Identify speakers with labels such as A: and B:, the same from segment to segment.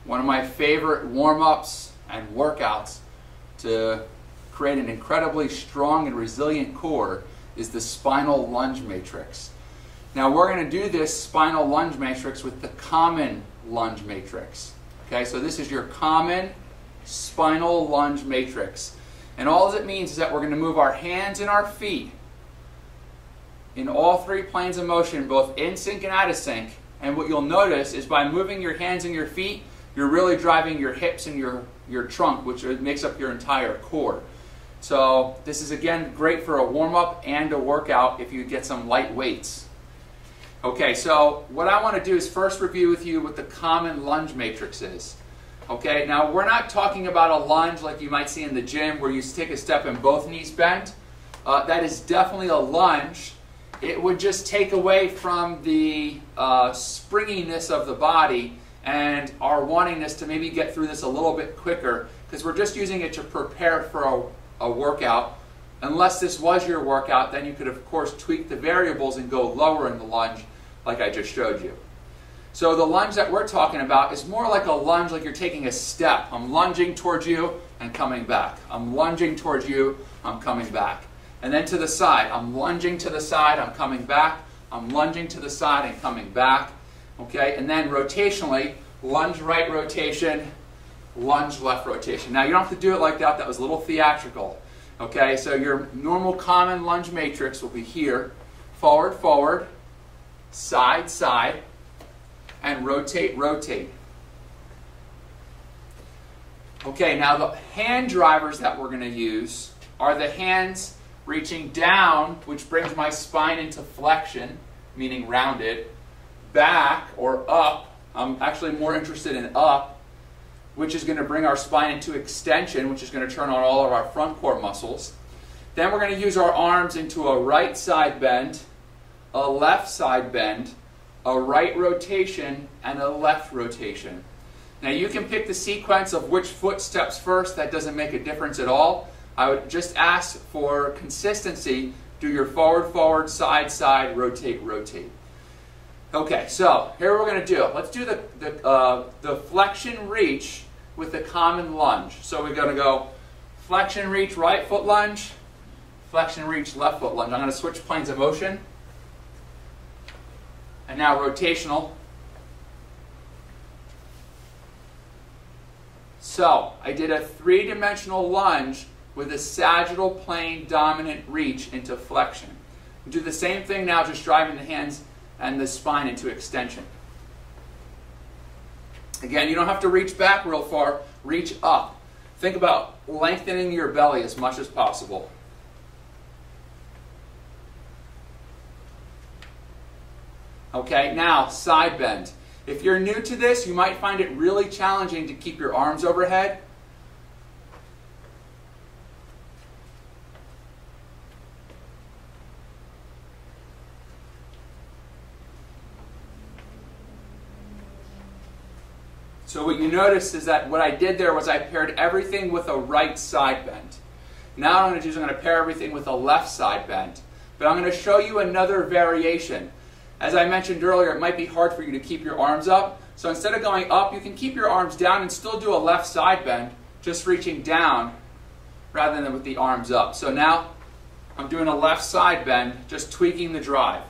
A: one of my favorite warm-ups and workouts to create an incredibly strong and resilient core is the spinal lunge matrix. Now we're going to do this spinal lunge matrix with the common lunge matrix. Okay, so this is your common spinal lunge matrix. And all it means is that we're going to move our hands and our feet in all three planes of motion, both in sync and out of sync. And what you'll notice is by moving your hands and your feet, you're really driving your hips and your trunk, which makes up your entire core. So this is, again, great for a warm-up and a workout if you get some light weights. Okay, so what I want to do is first review with you what the common lunge matrix is. Okay, now we're not talking about a lunge like you might see in the gym where you take a step and both knees bend. That is definitely a lunge. It would just take away from the springiness of the body and our wantingness to maybe get through this a little bit quicker, because we're just using it to prepare for a workout. Unless this was your workout, then you could of course tweak the variables and go lower in the lunge like I just showed you. So the lunge that we're talking about is more like a lunge, like you're taking a step. I'm lunging towards you and coming back. I'm lunging towards you, I'm coming back. And then to the side, I'm lunging to the side, I'm coming back. I'm lunging to the side and coming back. Okay, and then rotationally, lunge right rotation, lunge left rotation. Now you don't have to do it like that, that was a little theatrical. Okay, so your normal common lunge matrix will be here, forward, forward, side, side, and rotate, rotate. Okay, now the hand drivers that we're going to use are the hands reaching down, which brings my spine into flexion, meaning rounded, back or up. I'm actually more interested in up, which is going to bring our spine into extension, which is going to turn on all of our front core muscles. Then we're going to use our arms into a right side bend, a left side bend, a right rotation, and a left rotation. Now you can pick the sequence of which foot steps first. That doesn't make a difference at all. I would just ask for consistency. Do your forward, forward, side, side, rotate, rotate. Okay, so here we're going to do. Let's do the flexion reach with the common lunge. So we're going to go flexion reach, right foot lunge, flexion reach, left foot lunge. I'm going to switch planes of motion. And now rotational. So I did a three-dimensional lunge with a sagittal plane dominant reach into flexion. Do the same thing now, just driving the hands and the spine into extension. Again, you don't have to reach back real far, reach up. Think about lengthening your belly as much as possible. Okay, now side bend. If you're new to this, you might find it really challenging to keep your arms overhead. So what you notice is that what I did there was I paired everything with a right side bend. Now what I'm going to do is I'm going to pair everything with a left side bend. But I'm going to show you another variation. As I mentioned earlier, it might be hard for you to keep your arms up. So instead of going up, you can keep your arms down and still do a left side bend, just reaching down rather than with the arms up. So now I'm doing a left side bend, just tweaking the drive.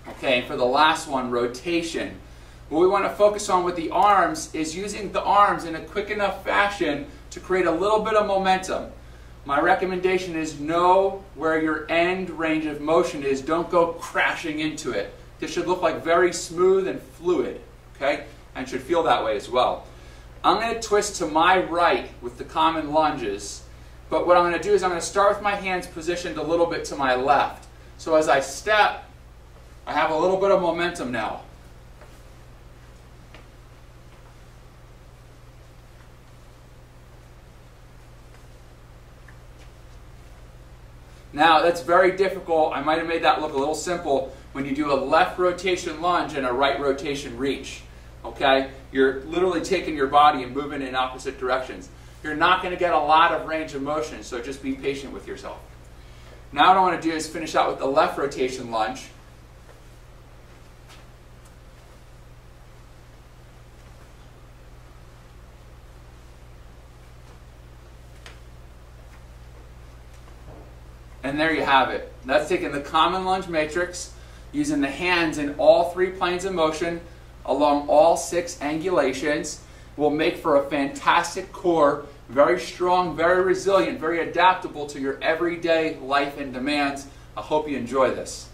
A: Okay, and for the last one, rotation. What we want to focus on with the arms is using the arms in a quick enough fashion to create a little bit of momentum. My recommendation is know where your end range of motion is. Don't go crashing into it. This should look like very smooth and fluid, okay? And should feel that way as well. I'm going to twist to my right with the common lunges, but what I'm going to do is I'm going to start with my hands positioned a little bit to my left. So as I step, I have a little bit of momentum now. Now that's very difficult. I might have made that look a little simple when you do a left rotation lunge and a right rotation reach. Okay? You're literally taking your body and moving in opposite directions. You're not going to get a lot of range of motion, so just be patient with yourself. Now what I want to do is finish out with the left rotation lunge. And there you have it. That's taking the common lunge matrix, using the hands in all 3 planes of motion along all 6 angulations. Will make for a fantastic core, very strong, very resilient, very adaptable to your everyday life and demands. I hope you enjoy this.